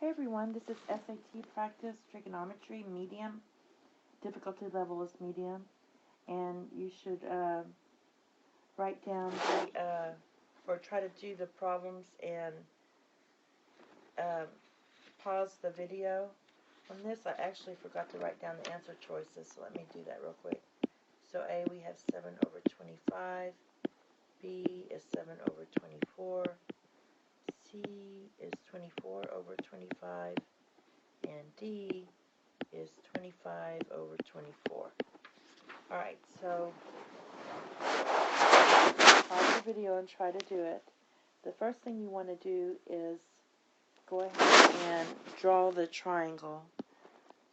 Hey everyone, this is SAT practice trigonometry medium. Difficulty level is medium, and you should write down or try to do the problems and pause the video. On this, I actually forgot to write down the answer choices, so let me do that real quick. So A, we have 7 over 25. B is 7 over 24. C is 24 over 25. And D is 25 over 24. Alright, so pause the video and try to do it. The first thing you want to do is go ahead and draw the triangle.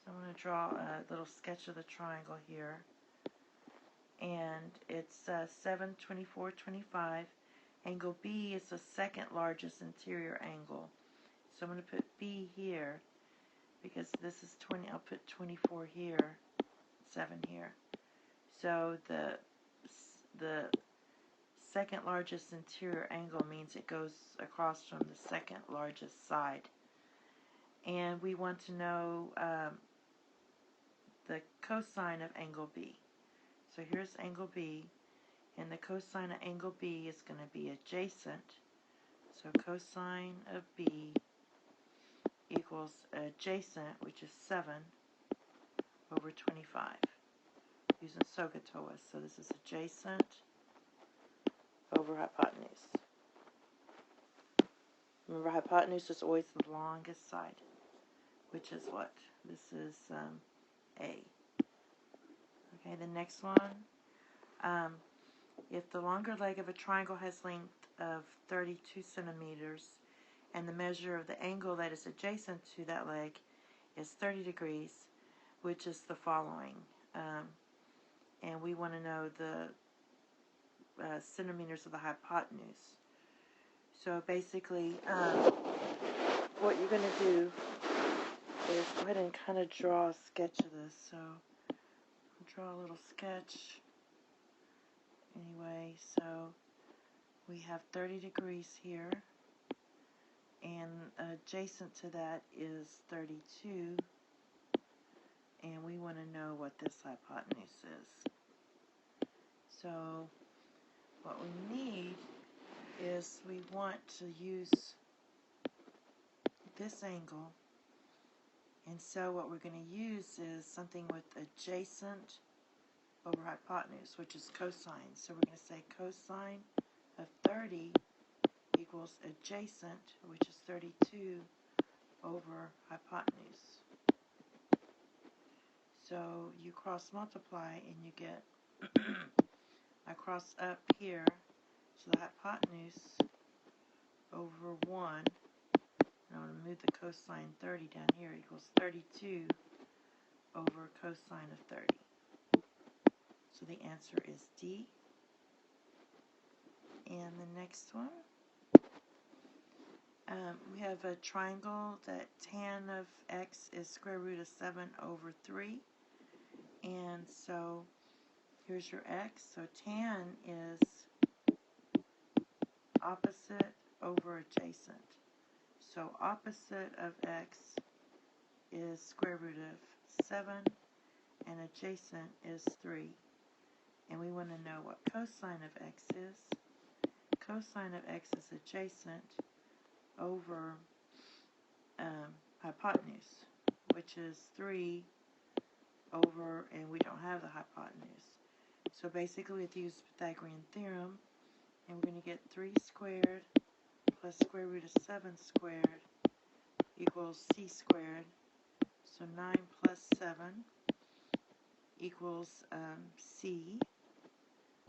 So I'm going to draw a little sketch of the triangle here. And it's 7, 24, 25. Angle B is the second largest interior angle. So I'm going to put B here because this is 20. I'll put 24 here, 7 here. So the second largest interior angle means it goes across from the second largest side. And we want to know the cosine of angle B. So here's angle B, and the cosine of angle B is going to be adjacent. So cosine of B equals adjacent, which is 7 over 25, using SOHCAHTOA. So this is adjacent over hypotenuse. Remember, hypotenuse is always the longest side, which is what? This is A. Okay, the next one. If the longer leg of a triangle has length of 32 centimeters and the measure of the angle that is adjacent to that leg is 30 degrees, which is the following. And we want to know the centimeters of the hypotenuse. So basically, what you're going to do is go ahead and kind of draw a sketch of this. So I'll draw a little sketch. Anyway, so we have 30 degrees here, and adjacent to that is 32, and we want to know what this hypotenuse is. So what we need is we want to use this angle, and so what we're going to use is something with adjacent over hypotenuse, which is cosine. So we're going to say cosine of 30 equals adjacent, which is 32 over hypotenuse. So you cross multiply and you get I cross up here, so the hypotenuse over 1, and I'm going to move the cosine 30 down here, equals 32 over cosine of 30. So the answer is D. And the next one, we have a triangle that tan of x is square root of 7 over 3. And so here's your x. So tan is opposite over adjacent. So opposite of x is square root of 7, and adjacent is 3. And we want to know what cosine of x is. Cosine of x is adjacent over hypotenuse, which is 3 over, and we don't have the hypotenuse. So basically we have to use the Pythagorean theorem, and we're going to get 3 squared plus square root of 7 squared equals c squared. So 9 plus 7 equals c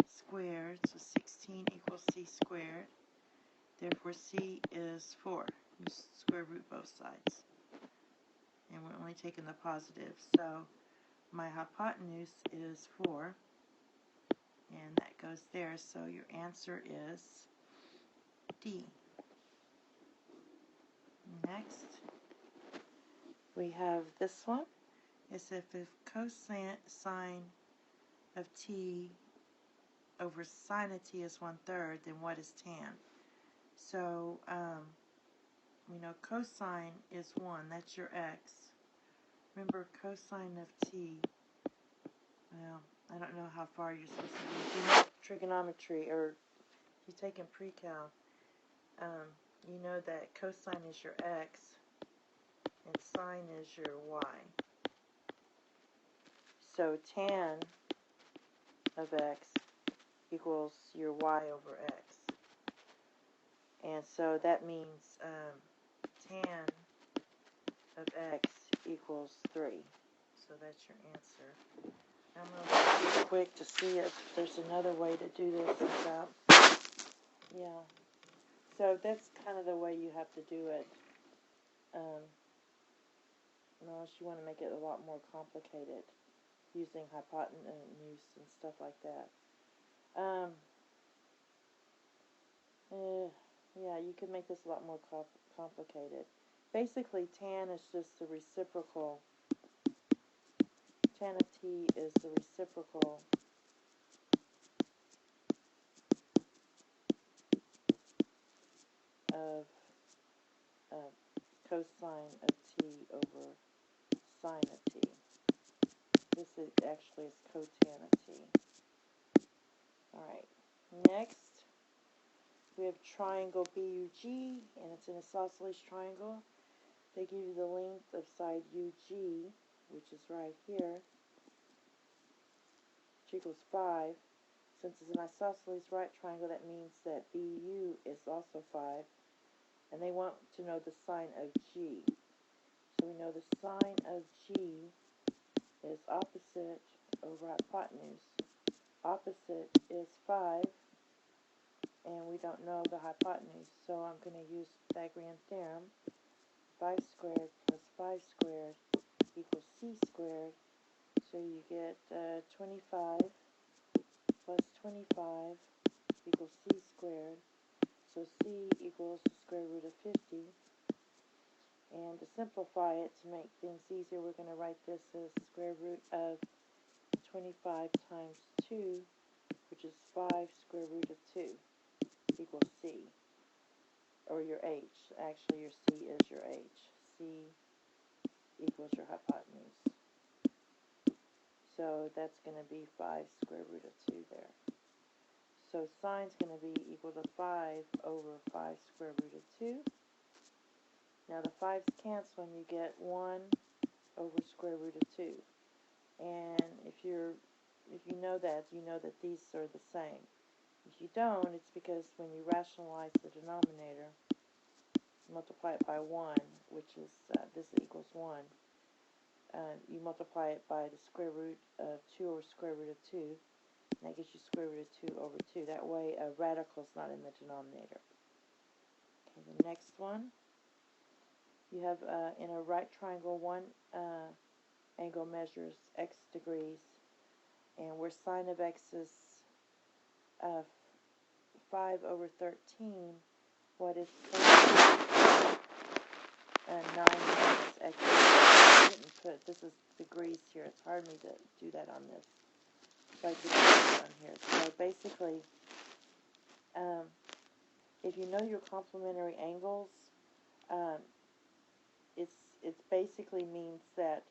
squared, so 16 equals c squared. Therefore, c is 4. You square root both sides. And we're only taking the positive. So my hypotenuse is 4. And that goes there. So your answer is D. Next, we have this one. It's if cosine of t over sine of t is 1/3, then what is tan? So we know cosine is 1. That's your x. Remember, cosine of t, well, I don't know how far you're supposed to be. If you know trigonometry, or if you've taken pre-cal, you know that cosine is your x and sine is your y. So tan of x equals your y over x. And so that means tan of x equals 3. So that's your answer. I'm going to look quick to see if there's another way to do this without, yeah. So that's kind of the way you have to do it. Unless you want to make it a lot more complicated, using hypotenuse and stuff like that. Yeah, you could make this a lot more complicated. Basically, tan is just the reciprocal. Tan of t is the reciprocal of cosine of t over sine of t. This is actually is cotan of t. Alright, next we have triangle BUG, and it's an isosceles triangle. They give you the length of side UG, which is right here, which equals 5. Since it's an isosceles right triangle, that means that BU is also 5. And they want to know the sine of G. So we know the sine of G is opposite over hypotenuse. Opposite is 5, and we don't know the hypotenuse, so I'm going to use Pythagorean theorem. 5 squared plus 5 squared equals c squared. So you get 25 plus 25 equals c squared. So c equals the square root of 50. And to simplify it, to make things easier, we're going to write this as square root of 25 times 2, which is 5 square root of 2, equals c, or your h. Actually, your c is your h. c equals your hypotenuse. So that's going to be 5 square root of 2 there. So sine's going to be equal to 5 over 5 square root of 2. Now the 5's cancel and you get 1 over square root of 2. And if you know that, you know that these are the same. If you don't, it's because when you rationalize the denominator, multiply it by 1, which is, this equals 1, you multiply it by the square root of 2 over square root of 2, and that gives you square root of 2 over 2. That way a radical is not in the denominator. Okay, the next one. You have, in a right triangle, one angle measures x degrees, and where sine of x is 5 over 13, what is 9 minus x? I didn't put, this is degrees here. It's hard for me to do that on this. So I did it on here. So basically, if you know your complementary angles, it basically means that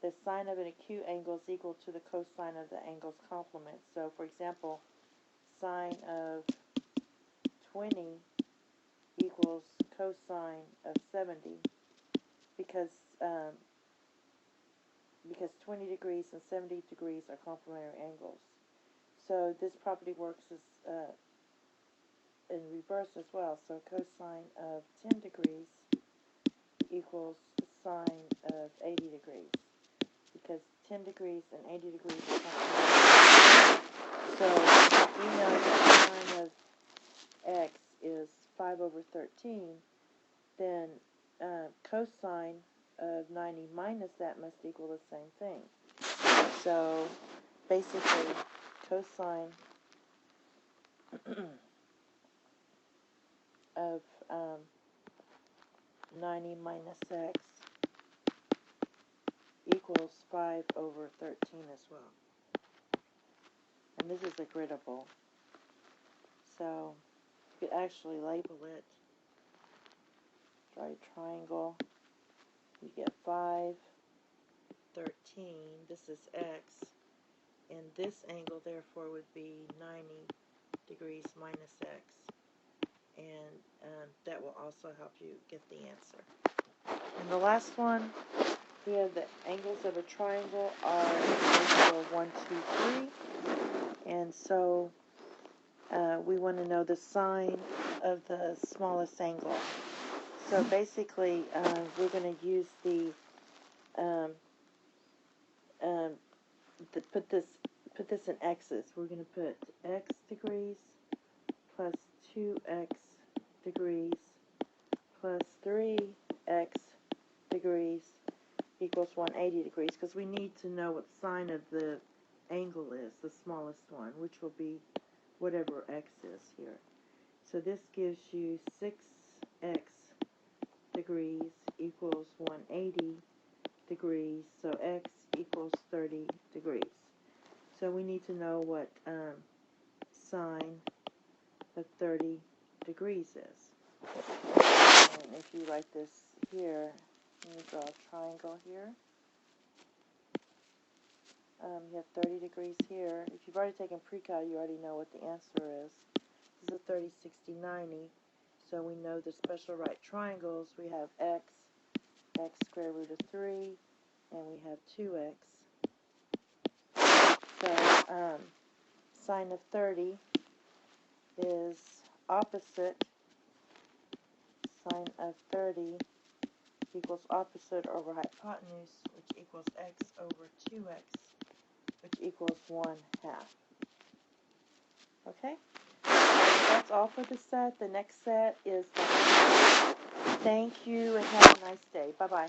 the sine of an acute angle is equal to the cosine of the angle's complement. So, for example, sine of 20 equals cosine of 70 because 20 degrees and 70 degrees are complementary angles. So this property works as in reverse as well. So cosine of 10 degrees equals sine of 80 degrees, because 10 degrees and 80 degrees are complementary. So if we know that sine of x is 5 over 13, then cosine of 90 minus that must equal the same thing. So basically, cosine of 90 minus x equals 5 over 13 as well. And this is a griddable. So you could actually label it right triangle, you get 5, 13. This is x. And this angle, therefore, would be 90 degrees minus x. And that will also help you get the answer. And the last one, we have the angles of a triangle are equal 1, 2, 3. And so we want to know the sine of the smallest angle. So basically, we're going to use put this in x's. We're going to put x degrees plus 2x degrees plus 3x degrees equals 180 degrees, because we need to know what sine of the angle is, the smallest one, which will be whatever x is here. So this gives you 6x degrees equals 180 degrees, so x equals 30 degrees. So we need to know what sine of 30 degrees is. And if you write this here, let me draw a triangle here. You have 30 degrees here. If you've already taken pre-cal, you already know what the answer is. This is a 30, 60, 90. So we know the special right triangles. We have x square root of 3, and we have 2x. So sine of 30 is opposite. Sine of 30 equals opposite over hypotenuse, which equals x over 2x, which equals 1/2. Okay? That's all for the set. The next set is the Thank you, and have a nice day. Bye-bye.